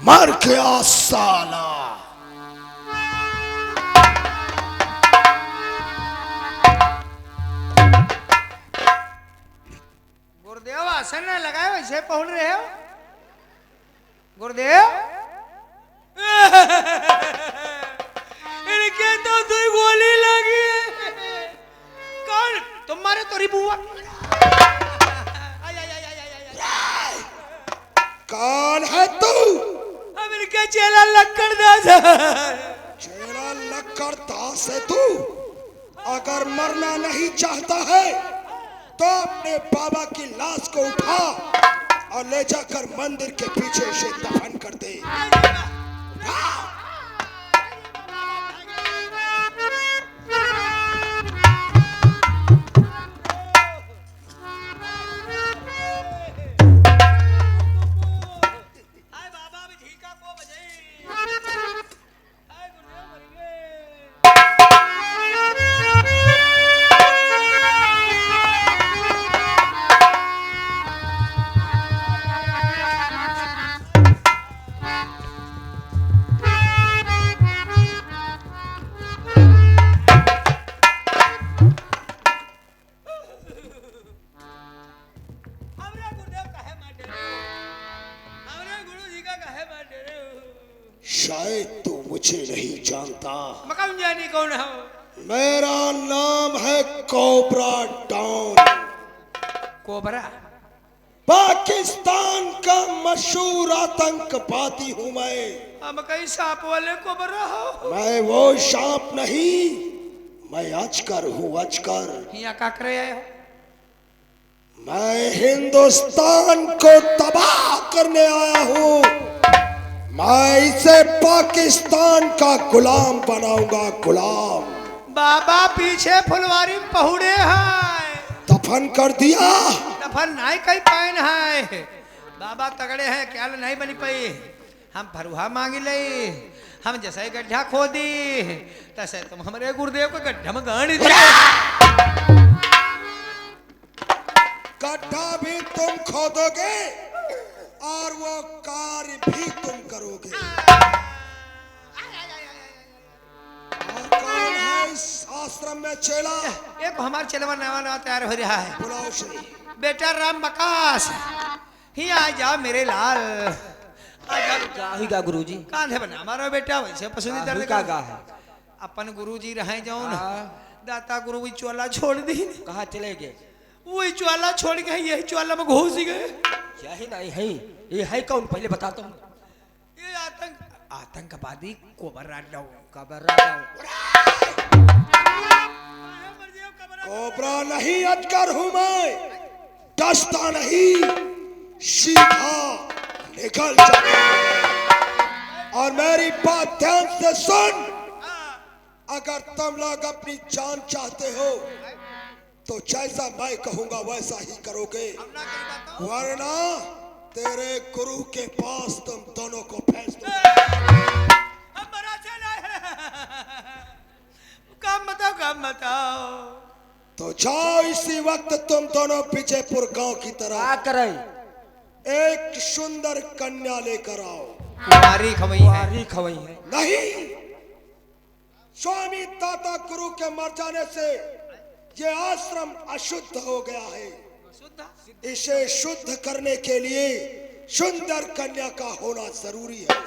मर गया साला। गुरुदेव आसन न लगाए वैसे पहुंच रहे हो गुरुदेव। इनके तो दुई गोली लगी है। कौन तुम्हारे तोरी बुआ? कौन है तू? अब इनके चेला लक्कड़ दास। चेला लक्कड़ दास है तू? अगर मरना नहीं चाहता है तो अपने बाबा की लाश को उठा और ले जाकर मंदिर के पीछे से दफन कर दे। शायद तू मुझे नहीं जानता। मकान जानी कौन हो? मेरा नाम है कोबरा डॉन। कोबरा? पाकिस्तान का मशहूर आतंकवादी हूँ मैं। हम कहीं सांप वाले कोबरा हो? मैं वो सांप नहीं, मैं अजगर हूँ, अजगर। यहाँ क्या करे आए हो? मैं हिंदुस्तान को तबाह करने आया हूँ। मैं इसे पाकिस्तान का गुलाम बनाऊंगा, गुलाम। बाबा पीछे फुलवारी में पहुड़े हैं। दफन कर दिया? दफन नहीं कहीं पाइन है। बाबा तगड़े हैं, क्या नहीं बनी पाई। हम फरुहा मांगी ले, हम जैसे गड्ढा खोदी तैसे तुम हमारे गुरुदेव को गड्ढा में गाड़ी दे। गड्ढा भी तुम खोदोगे और वो कार्य भी तुम करोगे। और कौन है इस आश्रम में चेला? एक हमारे चेलवा नवा नवा तैयार हो रहा है। बुलाओ से। बेटा राम बकास, ही आ जाओ मेरे लाल। गाही गुरुजी कांधे बना हमारा बेटा वैसे पसंदी दर्द का गा है। अपन गुरुजी रहे जाओ ना, दाता गुरु भी चोला छोड़ दी। कहाँ चले गए? वही चोला छोड़ के यही चोला में घुस गए। यही नहीं है, ये है कौन पहले बताता हूँ। ये आतंकवादी कोबरा डाउ। कोबरा नहीं, अजगर हूँ मैं। डसता नहीं, सीधा निकल जाता। और मेरी बात ध्यान से सुन। अगर तुम लोग अपनी जान चाहते हो तो जैसा मैं कहूंगा वैसा ही करोगे, वरना तेरे गुरु के पास तुम दोनों को भेज दो। काम बताओ। तो जाओ इसी वक्त तुम दोनों विजयपुर गांव की तरफ। करे एक सुंदर कन्या लेकर आओ। कुमारी खवई है। नहीं, स्वामी दाता गुरु के मर जाने से ये आश्रम अशुद्ध हो गया है। इसे शुद्ध करने के लिए सुंदर कन्या का होना जरूरी है।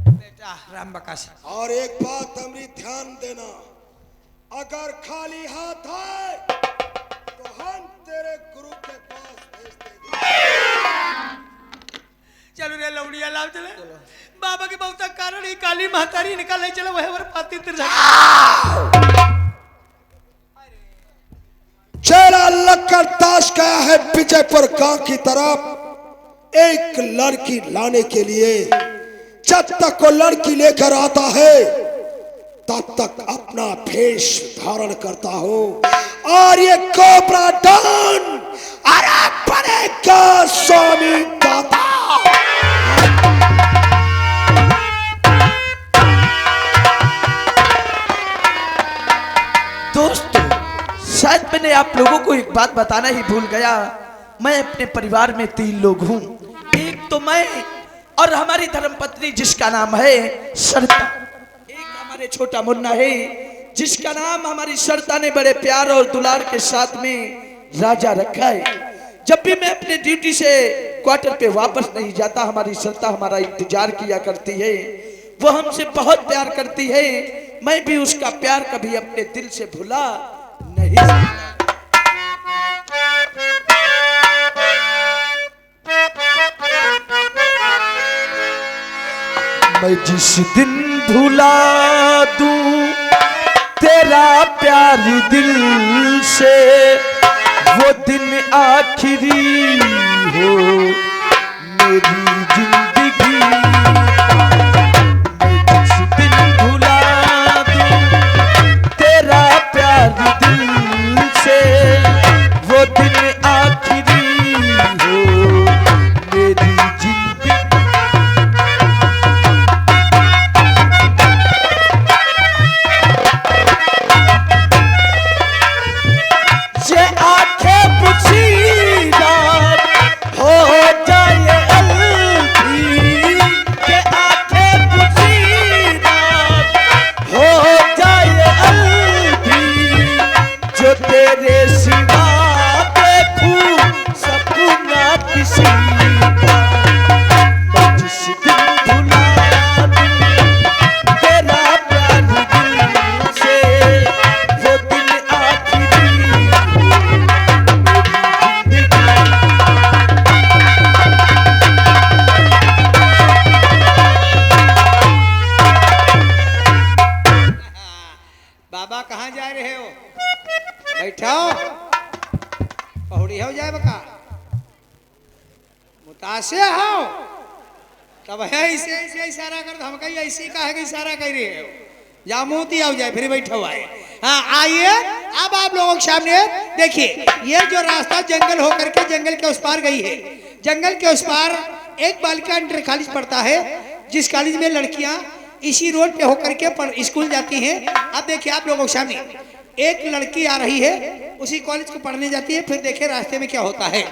बेटा राम बकास, और एक बात हमारी ध्यान देना, अगर खाली हाथ है तो हम तेरे गुरु के पास भेज देंगे। चलो रे लौड़िया लाओ चले। बाबा के बहुत कारण ही काली महतारी निकाले चलो वह वर पाती तिर। चेला लक्कड़ दास गया है विजयपुर गांव की तरफ एक लड़की लाने के लिए। जब तक वो लड़की लेकर आता है तब तक अपना भेष धारण करता हो और ये कोबरा डॉन अरे बनेगा स्वामी दाता। दोस्तों शायद मैंने आप लोगों को एक बात बताना ही भूल गया। मैं अपने परिवार में 3 लोग हूँ। एक तो मैं और हमारी धर्मपत्नी जिसका नाम है सरता। एक हमारे छोटा मुन्ना है जिसका नाम हमारी सरता ने बड़े प्यार और दुलार के साथ में राजा रखा है। जब भी मैं अपने ड्यूटी से क्वार्टर पे वापस नहीं जाता, हमारी सरता हमारा इंतजार किया करती है। वो हमसे बहुत प्यार करती है। मैं भी उसका प्यार कभी अपने दिल से भुला नहीं सकता। मैं जिस दिन भुला दूं तेरा प्यार दिल से, वो दिन आखिरी हो मेरी जिंदगी। मैं जिस दिन भुला दूं तेरा प्यार दिल से, वो दिन आखिरी हो मेरी जिंदगी। ये आंखें पुछीदा हो जाए अलगी, ये आंखें पुछीदा हो जाए अलगी, जो तेरे सिवा देखूं सपना किसी का। मैं जिस दिन भुला दूं तेरा प्यार दिल से, वो दिन आखिरी बाबा कहाँ जा रहे हो? बैठो, पहुड़ी हो जाए बका, मुतासे हो तब है ऐसे ऐसे इशारा कर, हम कहीं ऐसे कहा है कि इशारा कर रहे हो, या मोती आओ जाए फिर बैठो आए। हाँ आइए, अब आप लोगों के सामने देखिए, ये जो रास्ता जंगल होकर के जंगल के उस पार गई है। जंगल के उस पार एक बालिका इंटर कॉलेज पढ़ता है, जिस कॉलेज में लड़कियां इसी रोड पे होकर के स्कूल जाती हैं। अब देखिए आप लोगों के सामने एक लड़की आ रही है, उसी कॉलेज को पढ़ने जाती है। फिर देखिए रास्ते में क्या होता है।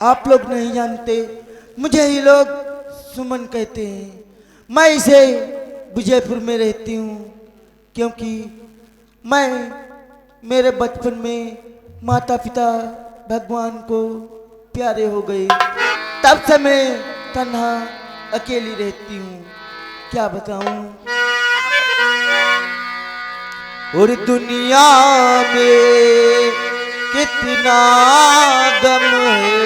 आप लोग नहीं जानते, मुझे ही लोग सुमन कहते हैं। मैं इसे विजयपुर में रहती हूँ, क्योंकि मैं मेरे बचपन में माता पिता भगवान को प्यारे हो गए, तब से मैं तन्हा अकेली रहती हूँ। क्या बताऊँ, और दुनिया में कितना गम है,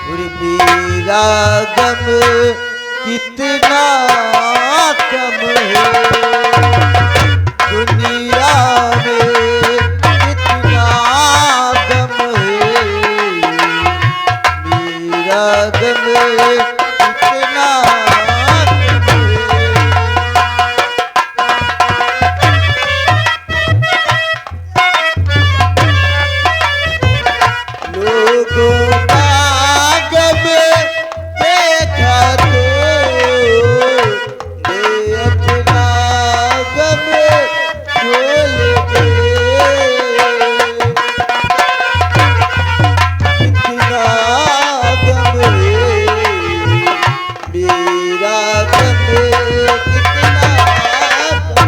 और मेरा गम कितना कम है। दुनिया में कितना गम है, मेरा गम कितना कम है। लोगों का गम देखा तो मैं अपना गम भूल गए। कितना गम है, मेरा गम कितना गम।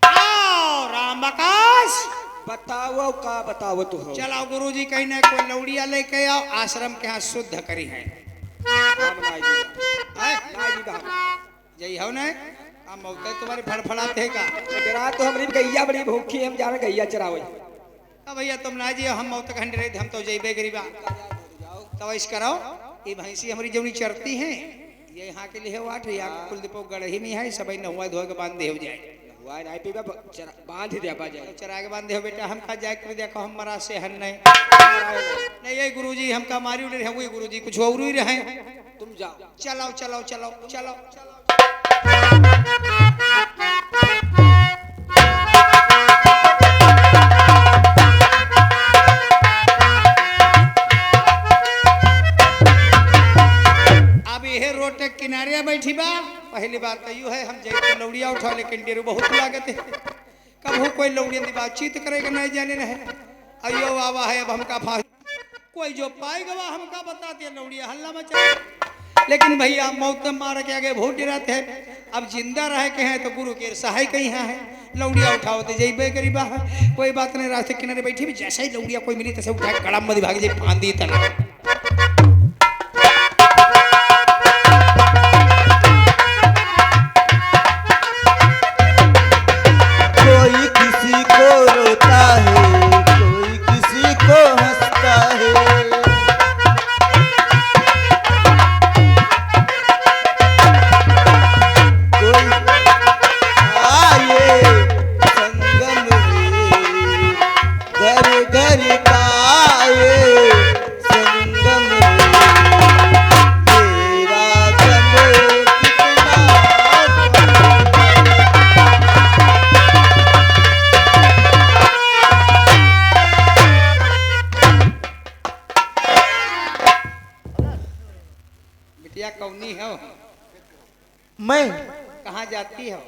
आओ राम बकाश, बताओ का बताओ तू हो। चलाओ गुरुजी कहीं ना कोई लौड़िया लेके आओ, आश्रम के यहाँ शुद्ध करी है। हम नाई जी आए? नाई जी बाहर। यही हो ना, हम मौते तुम्हारे फड़फड़ाते हैं का। जरा तो हमारी गैया बड़ी भूखी है, हम जाना गैया चरावे। अब भैया तुम ना जी, हम मौत खंड रहे थे, हम तो जैबे गरीबा। तो ऐसा करो, ये भैंसी हमारी जवनी चरती हैं, ये यहाँ के लिए वाट है, यहाँ कुलदीपो गढ़ही में है, सब नहुआ धोए के बांध दे हो जाए। हुआ नहीं पीबा बांध दे पा जाए। चरा के बांध दे हो बेटा, हम का जाए कर देखो हम मरा से हन नहीं। नहीं ये गुरुजी हमका मारी उड़े रहे, गुरुजी कुछ और ही रहे। तुम जाओ। चलो चलो चलो चलो चलो। बैठी बा पहली बात तो यू है हम जई तो लौड़िया उठा लेकिन डेरू बहुत लागत है कब कोई लौड़िया की बातचीत करेगा नहीं जाने रहे अयो बाबा है अब हमका फांस कोई जो पाएगा हमका बताते लौड़िया हल्ला मचा लेकिन भैया मौत मार के आगे बहुत डराते हैं अब जिंदा रह के हैं तो गुरु के सहाय कहीं है लौड़िया उठाओ तो जइबे गरीबा कोई बात नहीं रास्ते किनारे बैठी भी जैसे ही लौड़िया कोई मिली तैसे उठा के गड़म मदी भाग जाए फांदी तना कोई किसी को रोता है कोई किसी को हंसता है कोई आए संगम में घर घर का आए संगम में मेरा गम कितना बिटिया कौनी हो मैं कहाँ जाती हो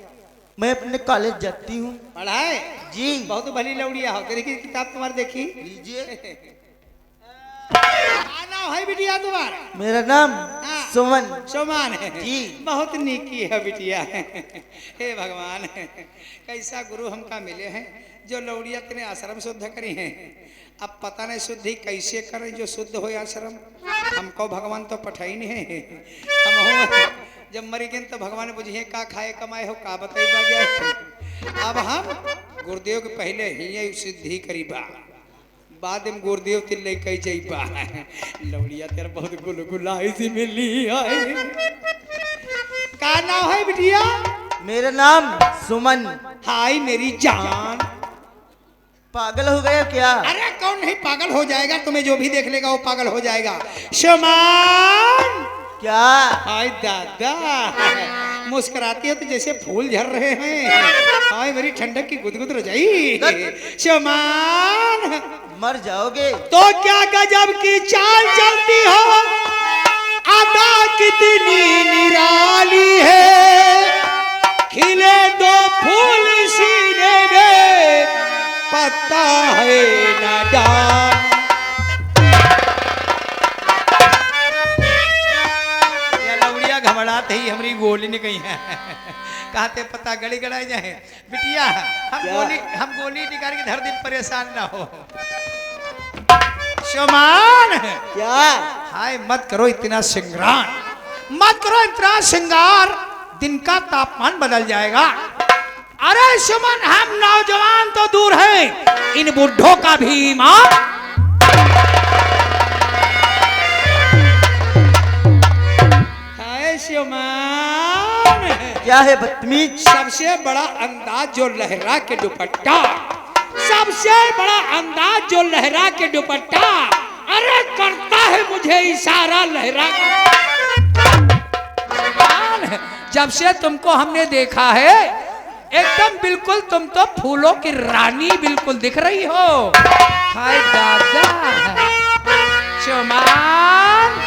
मैं अपने कॉलेज जाती हूँ पढ़ाए जी बहुत भली लौड़िया हो तेरी की किताब तुम्हारी देखी लीजिए क्या नाम है बिटिया तुम्हारा मेरा नाम हाँ। सुमन सोमान है जी। बहुत नीकी है बिटिया हे भगवान कैसा गुरु हमका मिले हैं जो लौड़िया तेने आश्रम शुद्ध करी हैं अब पता नहीं शुद्धि कैसे करें जो शुद्ध हो आश्रम हमको भगवान तो पठाई नहीं है हम हो जब मरी गए तो भगवान बुझिए का खाए कमाए हो का बताई जाए अब हम गुरुदेव के पहले ही सिद्धि करीबा बाद में गुरुदेव तिल कही जाइबा लौड़िया तेरा बहुत गुलगुलाई सी मिली है का नाम है बिटिया मेरा नाम सुमन हाय मेरी जान पागल हो गया क्या अरे कौन नहीं पागल हो जाएगा तुम्हें जो भी देख लेगा वो पागल हो जाएगा शमान क्या हाय दादा मुस्कुराती है तो जैसे फूल झर रहे हैं हाय मेरी ठंडक की गुदगुद रजाई शमान मर जाओगे तो क्या गजब की चाल चलती हो अदा कितनी निराली है खिले दो फूल सीने में पत्ता है न डाल ये लौड़िया घबराते ही हमारी गोली नहीं गई है कहते पता गड़ी गड़ाई जाए बिटिया हम गोली निकाल के धर दिन परेशान ना हो शमान क्या हाय मत करो इतना श्रृंगार मत करो इतना श्रृंगार दिन का तापमान बदल जाएगा अरे शमन हम नौजवान तो दूर हैं इन बुढ़ों का भी ईमान हाय शमन क्या है बदतमीज सबसे बड़ा अंदाज जो लहरा के दुपट्टा सबसे बड़ा अंदाज जो लहरा के दुपट्टा अरे करता है मुझे इशारा लहरा जब से तुमको हमने देखा है एकदम बिल्कुल तुम तो फूलों की रानी बिल्कुल दिख रही हो हाय दादा शमान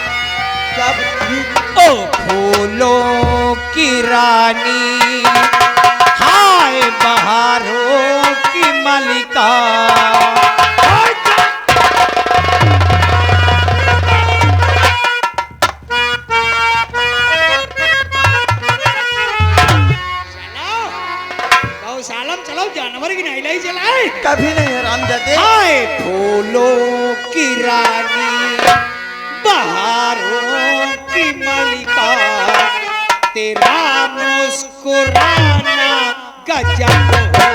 क्या बदतमीज ओ फूलों की रानी हाय बहारों की मलिका गौशालम चलो जानवर की नहीं चलाए कभी नहीं हराम जाते हाय फूलों की रानी बहारों की मलिका तेरा मुस्कुराना गजब हो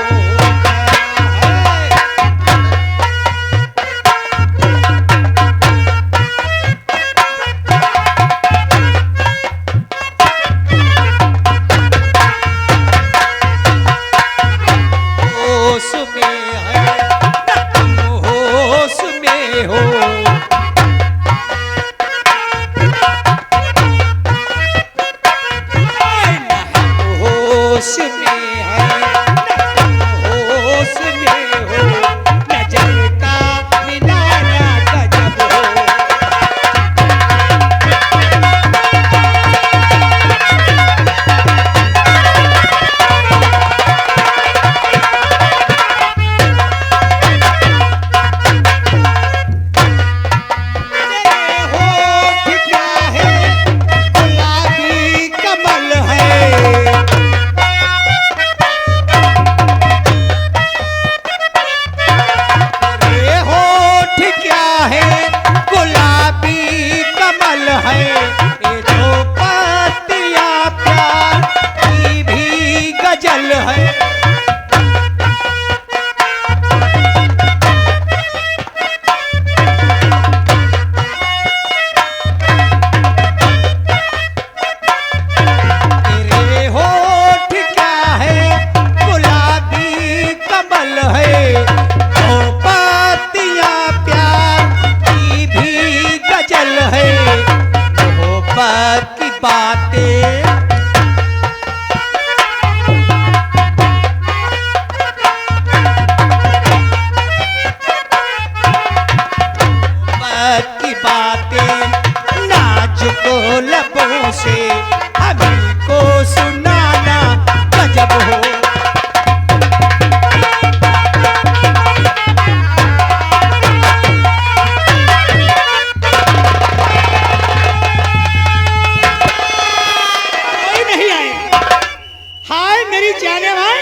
मेरी जाने भाई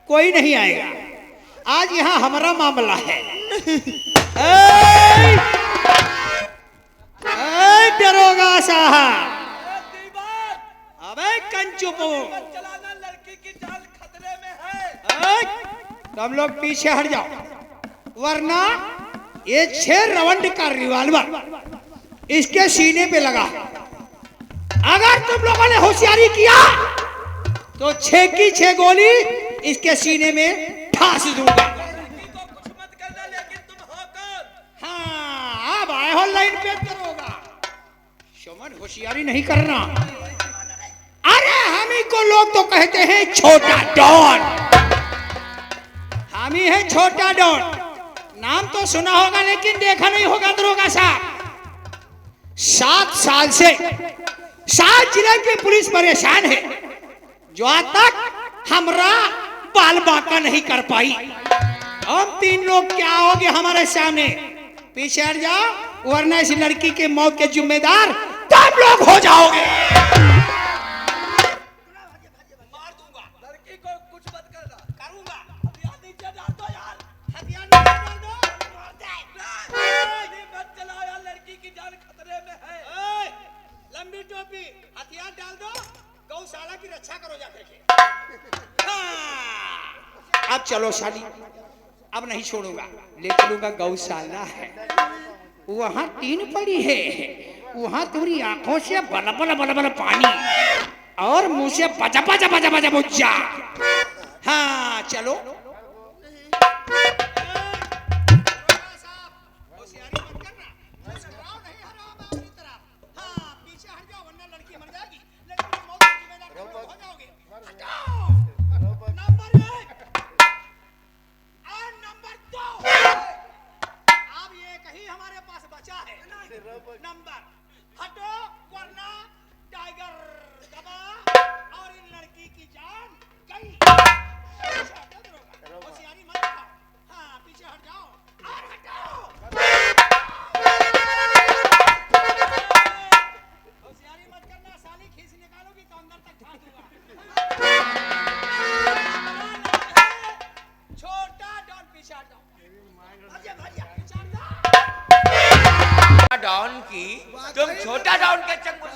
कोई नहीं आएगा। आज यहाँ हमारा मामला है। ऐ दरोगा साहब, अबे कंचुपो, लड़की की जान खतरे में है। तुम लोग पीछे हट जाओ, वरना ये 6 राउंड का रिवॉल्वर इसके सीने पे लगा। अगर तुम लोगों ने होशियारी किया तो 6 की 6 गोली इसके सीने में ठास दूंगा। कुछ मत करना, लेकिन तुम हो कौन? हाँ, अब आए हो लाइन पे दरोगा। सुमन, होशियारी नहीं करना। अरे हम ही को लोग तो कहते हैं छोटा डॉन। हम ही है छोटा डॉन। नाम तो सुना होगा लेकिन देखा नहीं होगा दरोगा साहब। 7 साल से 7 जिले की पुलिस परेशान है, जो आज तक हमरा बाल बांका नहीं कर पाई। हम 3 लोग क्या होगे हमारे सामने? पीछे हट जाओ, वरना इस लड़की के मौत के जिम्मेदार तुम लोग हो जाओगे। मार दूंगा। लड़की को कुछ मत करना। करूंगा। हथियार नीचे डाल दो यार। हथियार नीचे डाल दो। मार दे। नहीं मत चलाओ यार, लड़की की जान खतरे में है। लंबी टोपी, हथियार डाल दो, गौशाला की रक्षा करो जाकर के। हाँ, अब चलो शादी, अब नहीं छोड़ूंगा, ले चलूंगा गौशाला है। वहां टीन पड़ी है, वहां तुम्हारी आंखों से बल बल बल बल पानी और मुंह से बजा बजा बजा बजा बुझा। हाँ चलो। नंबर हटो, वरना टाइगर दबा और इन लड़की की जान गई। होशियारी मत दिखाओ। हाँ, पीछे हट जाओ और हटाओ। होशियारी मत करना, साली खींच निकालोगी तो अंदर तक फाड़ दूंगा। छोटा डॉन, पीछे हट जाओ। डॉन की तुम छोटा डॉन के चंगुल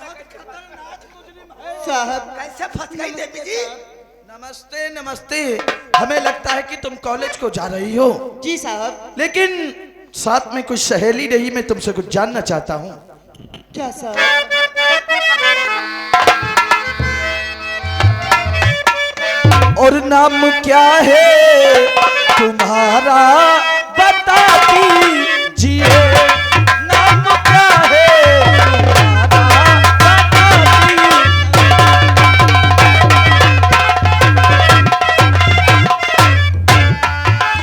साहब कैसे फंस गई देवी जी? नमस्ते नमस्ते। हमें लगता है कि तुम कॉलेज को जा रही हो। जी साहब। लेकिन साथ में कुछ सहेली रही, मैं तुमसे कुछ जानना चाहता हूँ। क्या साहब? और नाम क्या है तुम्हारा बता दीजिए। नाम क्या है तुम्हारा बता दीजिए।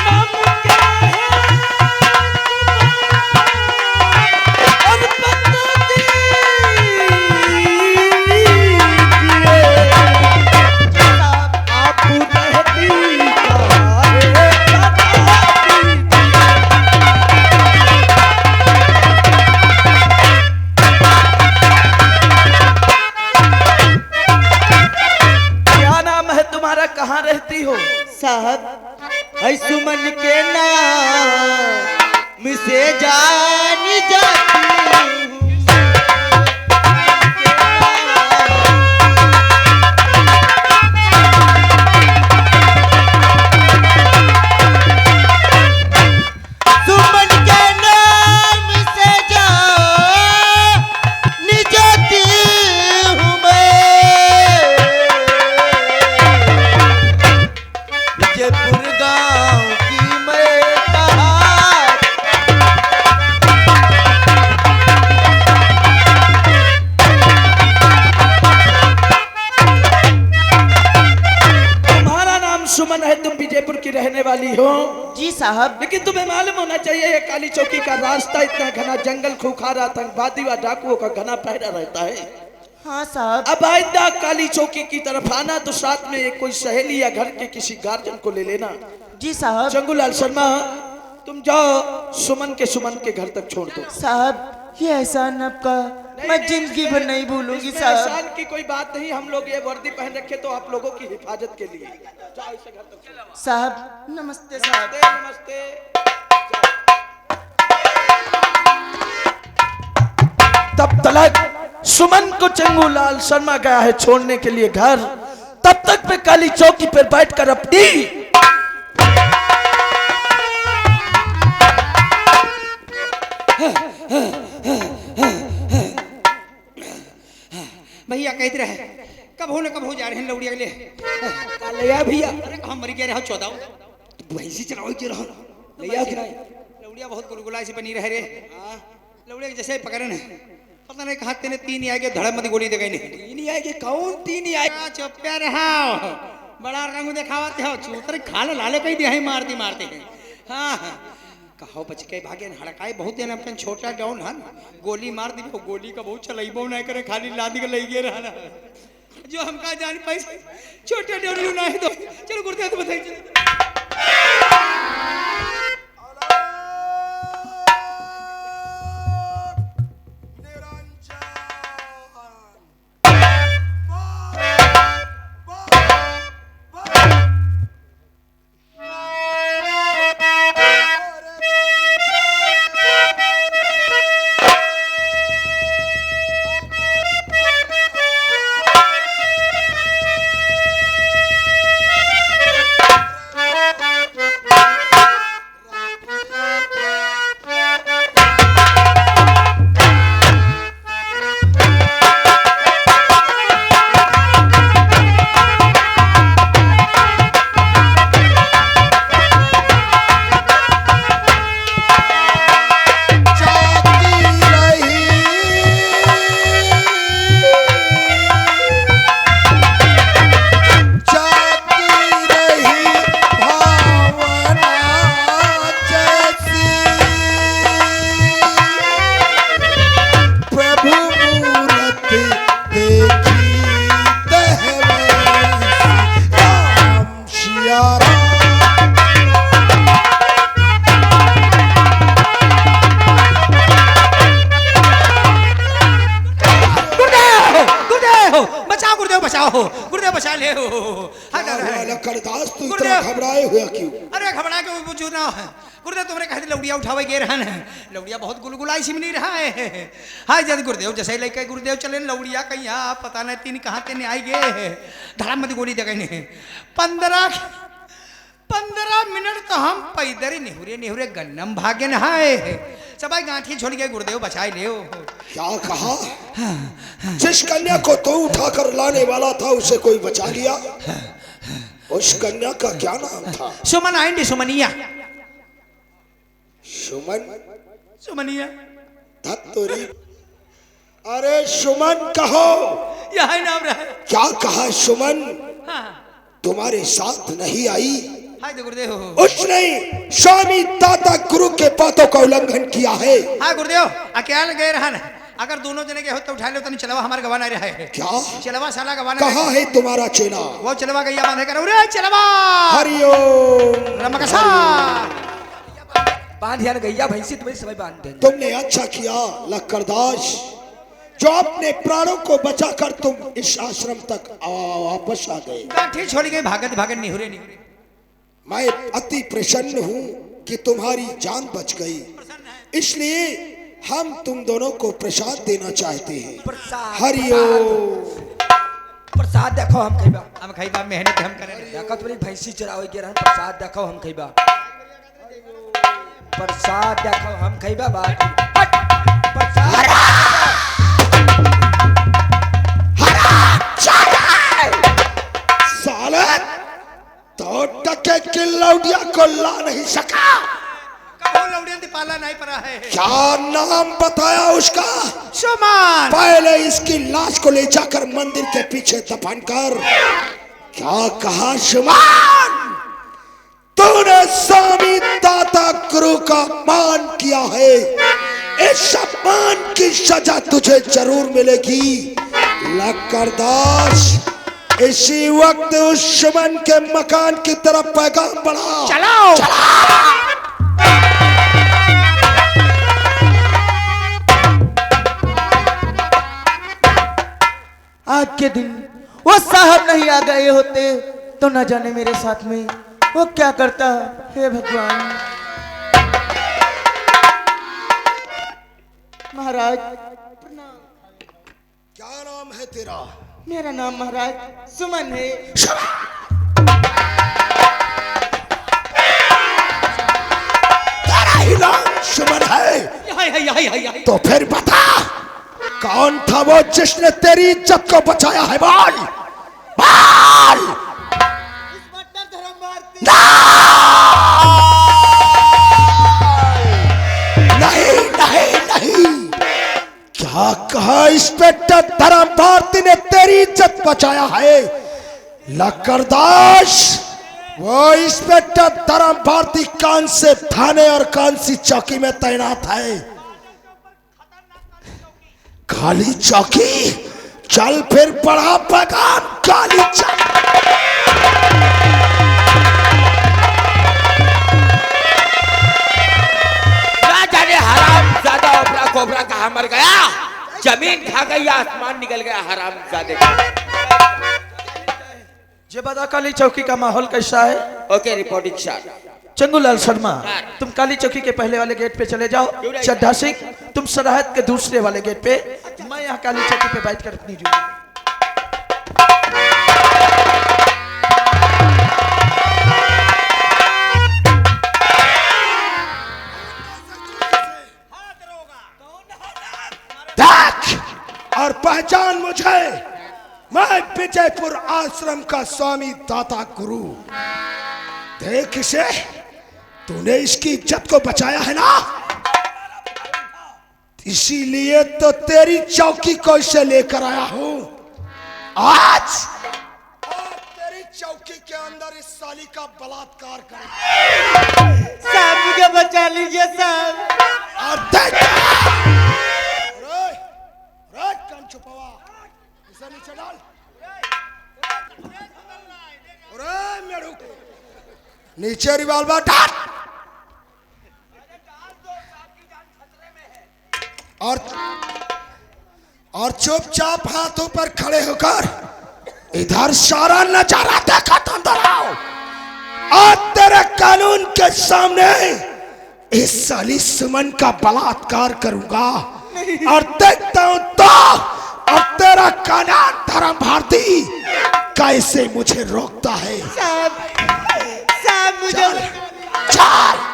नाम क्या है और बता दीजिए। आप रहती कहाँ है क्या नाम है तुम्हारा, कहाँ रहती हो? साहब ऐ सुमन के नाम से जानी जाती हूँ। सुमन के नाम से जानी जाती हूँ मैं। जयपुर गांव की मैं कहार। तुम्हारा नाम सुमन है, तुम विजयपुर की रहने वाली हो। जी साहब। लेकिन तुम्हें मालूम होना चाहिए ये काली चौकी का रास्ता इतना घना, जंगल खूंखार, आतंकवादी व डाकुओं का घना पहरा रहता है। हाँ साहब। अब आइंदा काली चौकी की तरफ आना तो साथ में एक कोई सहेली या घर के किसी गार्जियन को ले लेना। जी साहब। जंगूलाल शर्मा, तुम जाओ सुमन के घर तक छोड़ दो। साहब ये एहसान आपका मैं जिंदगी भर नहीं भूलूंगी इसमें साहब। एहसान की कोई बात नहीं, हम लोग ये वर्दी पहन रखे तो आप लोगों की हिफाजत के लिए। जाओ इसे घर तक चलो। साहब नमस्ते साहब। नमस्ते नमस्ते। तब तलक सुमन को चंगूलाल शर्मा गया है छोड़ने के लिए घर, तब तक मैं काली चौकी पर बैठकर अपनी भैया कहते रहे कब हो जा रहे हैं लौड़िया के लिए। ले भैया अरे हम मरी कह रहे हो 14 तो भैंसी चराओ के रहो ले आओ किराए। लौड़िया बहुत गुलगुला से बनी रहे रे। लौड़िया के जैसे पकड़े न पता नहीं कहाँ तेने 3 आएगे धड़म मत गोली दे गई नहीं। तीन ही आएगी कौन तीन ही आएगी? चुप रहा बड़ा रंग दिखावाते हो चूतर खाले लाले कहीं दिहाई मारती मारते हैं। हाँ कहो बच के भागे हड़काए बहुत दिन अपन छोटा डाउन हन गोली मार दी गोली का बहुत चलाइबो नहीं करे खाली लादी के लई गे रहना जो हम का जान पैसे छोटे डाउन ना है तो चलो गुरते तो बताइए। गुरुदेव बचा ले करदास तू इतना घबराए हुआ क्यों? अरे घबरा के पूछू ना गुरुदेव तुमने कहा लौड़िया उठावे गे रहन लौड़िया बहुत गुलगुलाई सी नहीं रहा है। हाय जद गुरुदेव जैसे लेके गुरुदेव चले लौड़िया कहीं पता नहीं तीन कहाँ तेने आई गे धड़ाम मत गोली दे गई 15 मिनट तो हम पैदल निहुरे निहुरे गन्नम भागे नहाए सबाई गांठी छोड़ के गुरुदेव बचाए ले। क्या कहा? जिस कन्या को तू उठाकर लाने वाला था उसे कोई बचा लिया? उस कन्या का क्या नाम था? सुमन आएंगे सुमनिया। सुमन? सुमनिया धत्तोरी। अरे सुमन कहो। यही नाम रहा। क्या कहा सुमन? हाँ। तुम्हारे साथ नहीं आई? हाय गुरुदेव उसने स्वामी दाता गुरु के बातों का उल्लंघन किया है। हाँ गुरुदेव अकेले गए रहन अगर दोनों जने के हो तो उठा लो तो नहीं चलवा हमारे गवाना रहा है। क्या चलवा साला गवाना कहाँ है तुम्हारा चेला? वो चलवा गैया बांधे कर उरे चलवा हरिओम रमकसा बांध यार गैया भैंसी तुम्हें समय बांध दे। तुमने अच्छा किया लक्करदास जो अपने प्राणों को बचाकर तुम इस आश्रम तक वापस आ गए। गांठी छोड़ गए भागत भागत निहुरे निहुरे। मैं अति प्रसन्न हूँ कि तुम्हारी जान बच गई, इसलिए हम तुम दोनों को प्रसाद देना चाहते हैं। हरिओम। प्रसाद देखो हम खैबा मेहनत हम करे देखो तुम्हारी भैंसी चरावे के रहन प्रसाद देखो हम खैबा प्रसाद देखो हम खैबा बात प्रसाद साले तो टके की लौटिया को ला नहीं सका। कहो लौड़िया पाला नहीं पड़ा है। क्या नाम बताया उसका? सुमन। पहले इसकी लाश को ले जाकर मंदिर के पीछे दफन कर। क्या कहा सुमन? तूने स्वामी दाता गुरु का अपमान किया है, इस अपमान की सजा तुझे जरूर मिलेगी। लक्करदास इसी वक्त उस सुमन के मकान की तरफ पैगाम बढ़ा। चलाओ आज के दिन वो साहब नहीं आ गए होते तो न जाने मेरे साथ में वो क्या करता। हे भगवान। महाराज प्रणाम। क्या नाम है तेरा? मेरा नाम महाराज सुमन है। तेरा ही नाम सुमन है? तो फिर बता कौन था वो जिसने तेरी इज्जत को बचाया है? बोल बोल। नहीं नहीं नहीं, क्या कहा? इंस्पेक्टर धर्म भारती ने तेरी इज्जत बचाया है? लकड़दास, वो इंस्पेक्टर धर्म भारती कौन से थाने और कौन सी चौकी में तैनात है? काली चौकी। चल फिर बढ़ा पैगाम काली चौकी। ना जाने हराम ज्यादा ओपरा कोबरा कहाँ मर गया, जमीन खा गई या आसमान निकल गया हराम ज्यादा का। ये बता काली चौकी का माहौल कैसा है? Okay reporting shot. Changulal Sharma, तुम काली चौकी के पहले वाले गेट पे चले जाओ। चड्ढा सिंह, तुम सरहद के दूसरे वाले गेट पे। मैं यहाँ काली चौकी पे बैठ कर अपनी ड्यूटी। देख और पहचान मुझे, मैं विजयपुर आश्रम का स्वामी दाता गुरु। देख इसे, तूने इसकी इज्जत को बचाया है ना, इसीलिए तो तेरी चौकी को इसे लेकर आया हूं। आज तेरी चौकी के अंदर इस साली का बलात्कार कर। साहब मुझे बचा लीजिए साहब। और देख कान छुपावा, इसे नीचे डाल। मेरू नीचे रिवॉल्वर डाल और चुपचाप हाथों पर खड़े होकर इधर सारा नजारा देखा तो अंदर आओ। आज तेरे कानून के सामने इस साली सुमन का बलात्कार करूंगा और देखता हूं तो अब तेरा कानून धर्म भारती कैसे मुझे रोकता है। साहब मुझे चल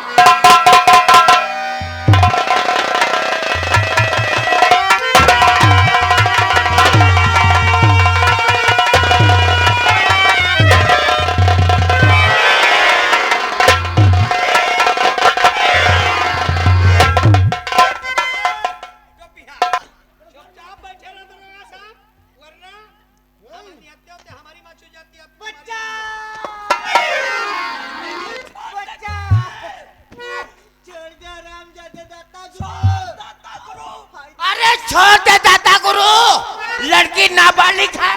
अरे छोड़ दे दाता गुरु, लड़की नाबालिग है।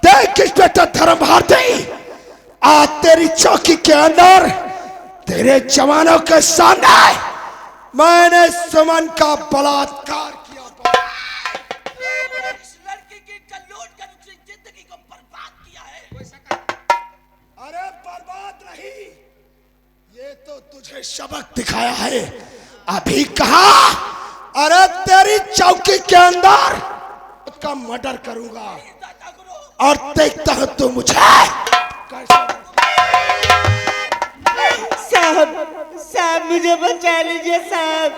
देख इंस्पेक्टर धर्म भारती, आज तेरी चौकी के अंदर तेरे जवानों के सामने मैंने सुमन का बलात्कार किया। इस लड़की की जल्लूट कर उसकी जिंदगी को बर्बाद किया है। अरे बर्बाद नहीं, ये तो तुझे सबक दिखाया है। अभी कहा, अरे तेरी चौकी के अंदर उसका मर्डर करूंगा और देखता हूं तू मुझे कैसे। साहब मुझे बचा लीजिए साहब।